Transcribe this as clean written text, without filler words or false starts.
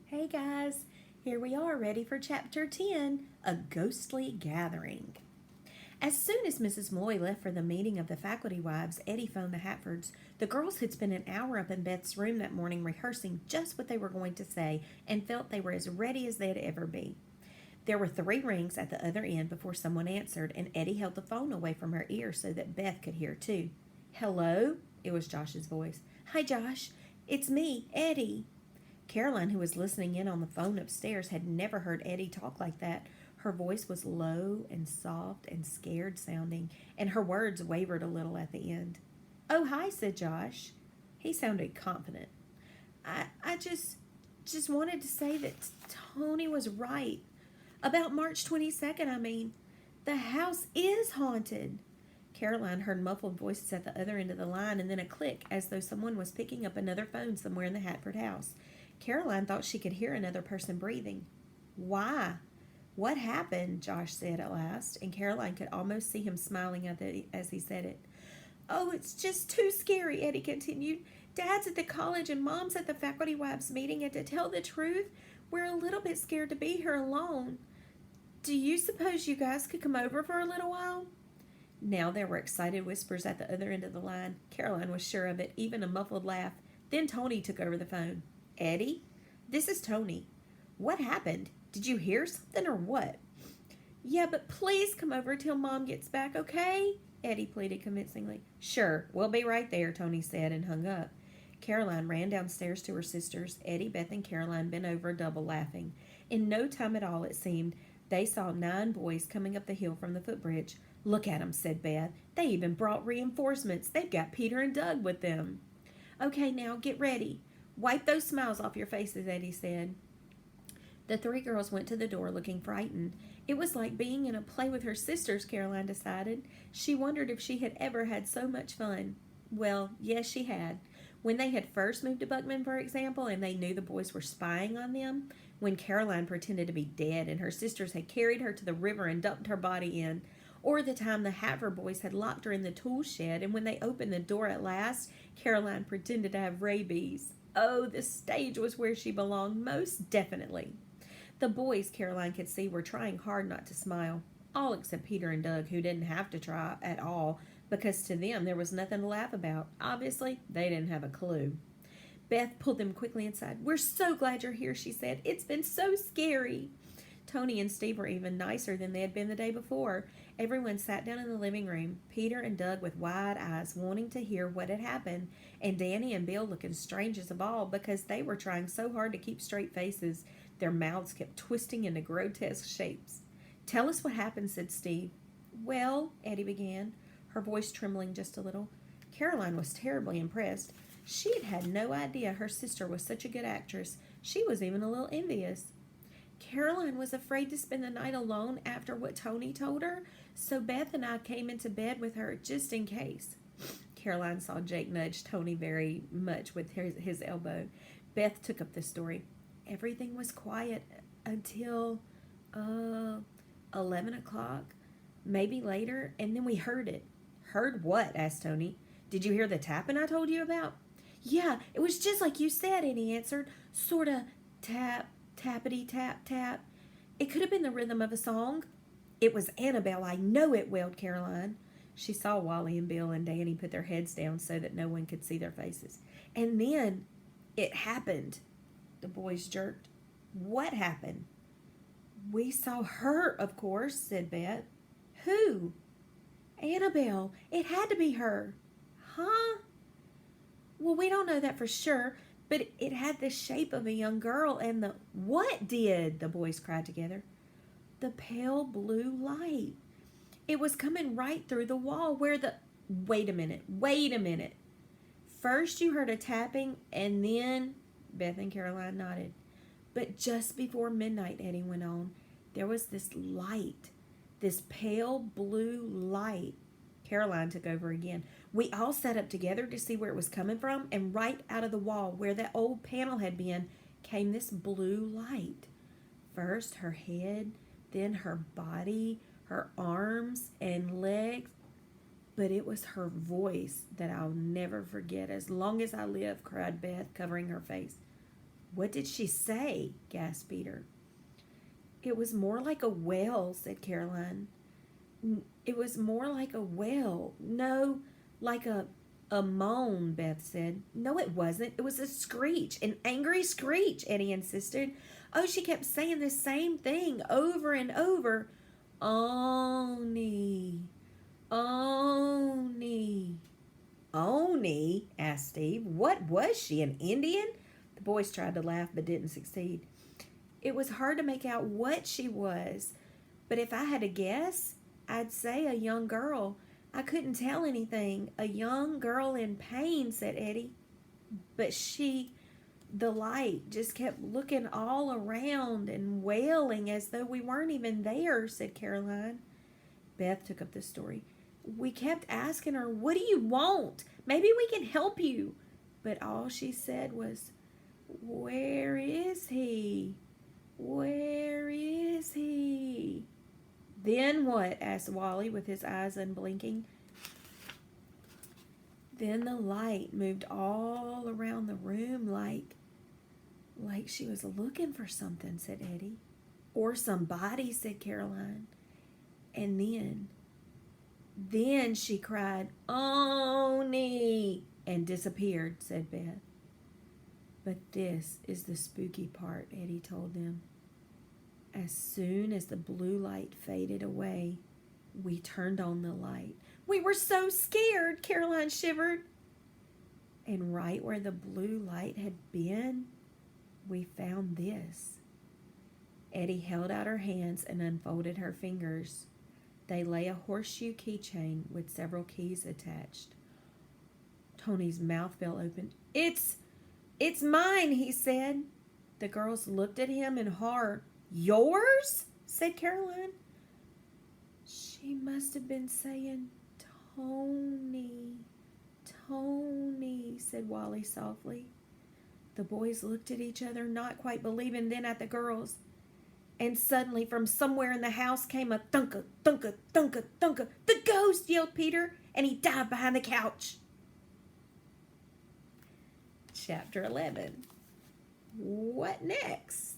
Hey guys, here we are ready for Chapter 10 A Ghostly Gathering. As soon as Mrs. Moy left for the meeting of the faculty wives, Eddie phoned the Hatfords. The girls had spent an hour up in Beth's room that morning rehearsing just what they were going to say and felt they were as ready as they'd ever be. There were 3 rings at the other end before someone answered, and Eddie held the phone away from her ear so that Beth could hear too. Hello? It was Josh's voice. Hi, Josh. It's me, Eddie. Caroline, who was listening in on the phone upstairs, had never heard Eddie talk like that. Her voice was low and soft and scared sounding, and her words wavered a little at the end. Oh, hi, said Josh. He sounded confident. I just wanted to say that Tony was right. About March 22nd, I mean. The house is haunted. Caroline heard muffled voices at the other end of the line and then a click as though someone was picking up another phone somewhere in the Hatford house. Caroline thought she could hear another person breathing. Why? What happened? Josh said at last, and Caroline could almost see him smiling as he said it. Oh, it's just too scary, Eddie continued. Dad's at the college and Mom's at the faculty wives meeting, and to tell the truth, we're a little bit scared to be here alone. Do you suppose you guys could come over for a little while? Now there were excited whispers at the other end of the line. Caroline was sure of it, even a muffled laugh. Then Tony took over the phone. Eddie? This is Tony. What happened? Did you hear something or what? Yeah, but please come over till Mom gets back, okay? Eddie pleaded convincingly. Sure, we'll be right there, Tony said and hung up. Caroline ran downstairs to her sisters. Eddie, Beth, and Caroline bent over double laughing. In no time at all, it seemed, they saw 9 boys coming up the hill from the footbridge. Look at 'em, said Beth. They even brought reinforcements. They've got Peter and Doug with them. Okay, now get ready. Wipe those smiles off your faces, Eddie said. The 3 girls went to the door looking frightened. It was like being in a play with her sisters, Caroline decided. She wondered if she had ever had so much fun. Well, yes, she had. When they had first moved to Buckman, for example, and they knew the boys were spying on them, when Caroline pretended to be dead and her sisters had carried her to the river and dumped her body in, or the time the Hatford boys had locked her in the tool shed, and when they opened the door at last, Caroline pretended to have rabies. Oh, the stage was where she belonged, most definitely. The boys, Caroline could see, were trying hard not to smile. All except Peter and Doug, who didn't have to try at all, because to them there was nothing to laugh about. Obviously, they didn't have a clue. Beth pulled them quickly inside. We're so glad you're here, she said. It's been so scary. Tony and Steve were even nicer than they had been the day before. Everyone sat down in the living room, Peter and Doug with wide eyes wanting to hear what had happened, and Danny and Bill looking strangest of all because they were trying so hard to keep straight faces. Their mouths kept twisting into grotesque shapes. Tell us what happened, said Steve. Well, Eddie began, her voice trembling just a little. Caroline was terribly impressed. She had had no idea her sister was such a good actress. She was even a little envious. Caroline was afraid to spend the night alone after what Tony told her, so Beth and I came into bed with her just in case. Caroline saw Jake nudge Tony very much with his elbow. Beth took up the story. Everything was quiet until, 11 o'clock, maybe later, and then we heard it. Heard what? Asked Tony. Did you hear the tapping I told you about? Yeah, it was just like you said, Eddie answered. Sorta tap, tappity tap tap. It could have been the rhythm of a song. It was Annabelle, I know it, wailed Caroline. She saw Wally and Bill and Danny put their heads down so that no one could see their faces. And then it happened. The boys jerked. What happened? We saw her, of course, said Beth. Who? Annabelle. It had to be her. Huh? Well, we don't know that for sure, but it had the shape of a young girl and the... What did? The boys cried together. The pale blue light. It was coming right through the wall where the... Wait a minute. First you heard a tapping and then... Beth and Caroline nodded. But just before midnight, Eddie went on, there was this light, this pale blue light. Caroline took over again. We all sat up together to see where it was coming from, and right out of the wall where that old panel had been came this blue light. First her head, then her body, her arms and legs. But it was her voice that I'll never forget as long as I live, cried Beth, covering her face. What did she say? Gasped Peter. It was more like a wail, said Caroline. It was more like a wail. No, like a moan, Beth said. No, it wasn't. It was a screech, an angry screech, Eddie insisted. Oh, she kept saying the same thing over and over. Oni, Oni. Oni? Asked Steve. What was she, an Indian? The boys tried to laugh but didn't succeed. It was hard to make out what she was, but if I had to guess, I'd say a young girl. I couldn't tell anything. A young girl in pain, said Eddie. But the light, just kept looking all around and wailing as though we weren't even there, said Caroline. Beth took up the story. We kept asking her, what do you want? Maybe we can help you. But all she said was, where is he? Where is he? Then what? Asked Wally with his eyes unblinking. Then the light moved all around the room like she was looking for something, said Eddie. Or somebody, said Caroline. And then she cried, Oni, and disappeared, said Beth. But this is the spooky part, Eddie told them. As soon as the blue light faded away, we turned on the light. We were so scared, Caroline shivered. And right where the blue light had been, we found this. Eddie held out her hands and unfolded her fingers. They lay a horseshoe keychain with several keys attached. Tony's mouth fell open. It's mine, he said. The girls looked at him in horror. Yours? Said Caroline. She must have been saying, Tony, Tony, said Wally softly. The boys looked at each other, not quite believing, then at the girls. And suddenly from somewhere in the house came a thunka, thunka, thunka, thunka. The ghost, yelled Peter, and he dived behind the couch. Chapter 11. What next?